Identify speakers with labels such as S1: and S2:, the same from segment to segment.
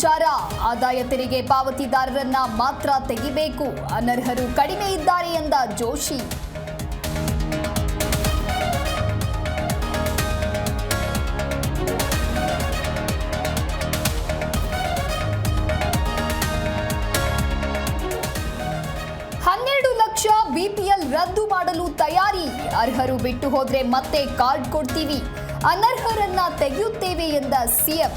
S1: ವಿಚಾರ ಆದಾಯ ತೆರಿಗೆ ಪಾವತಿದಾರರನ್ನ ಮಾತ್ರ ತೆಗಿಬೇಕು, ಅನರ್ಹರು ಕಡಿಮೆ ಇದ್ದಾರೆ ಎಂದ ಜೋಶಿ. ಬಿಪಿಎಲ್ ರದ್ದು ಮಾಡಲು ತಯಾರಿ, ಅರ್ಹರು ಬಿಟ್ಟು ಹೋದ್ರೆ ಮತ್ತೆ ಕಾರ್ಡ್ ಕೊಡ್ತೀವಿ, ಅನರ್ಹರನ್ನ ತೆಗೆಯುತ್ತೇವೆ ಎಂದ ಸಿಎಂ.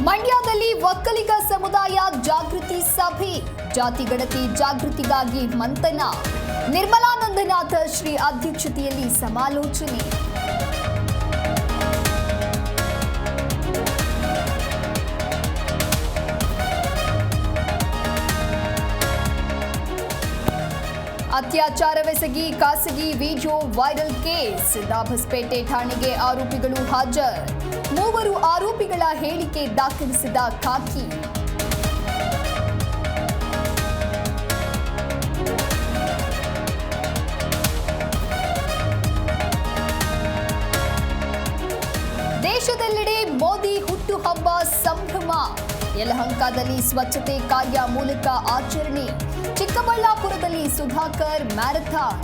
S1: ಮಂಡ್ಯದಲ್ಲಿ ಒಕ್ಕಲಿಗ ಸಮುದಾಯ ಜಾಗೃತಿ ಸಭೆ, ಜಾತಿ ಗಣತಿ ಜಾಗೃತಿಗಾಗಿ ಮಂಥನ, ನಿರ್ಮಲಾನಂದನಾಥ ಶ್ರೀ ಅಧ್ಯಕ್ಷತೆಯಲ್ಲಿ ಸಮಾಲೋಚನೆ. ಅತ್ಯಾಚಾರವೆಸಗಿ ಖಾಸಗಿ ವಿಡಿಯೋ ವೈರಲ್ ಕೇಸ್, ದಾಬಸ್ಪೇಟೆ ಠಾಣೆಗೆ ಆರೋಪಿಗಳು ಹಾಜರ್, ಮೂವರು ಆರೋಪಿಗಳ ಹೇಳಿಕೆ ದಾಖಲಿಸಿದ ಖಾಕಿ. ದೇಶದೆಲ್ಲೆಡೆ ಮೋದಿ ಹುಟ್ಟುಹಬ್ಬ ಸಂಭ್ರಮ, ಯಲಹಂಕದಲ್ಲಿ ಸ್ವಚ್ಛತೆ ಕಾರ್ಯ ಮೂಲಕ ಆಚರಣೆ, ಚಿಕ್ಕಬಳ್ಳಾಪುರದಲ್ಲಿ ಸುಧಾಕರ್ ಮ್ಯಾರಥಾನ್.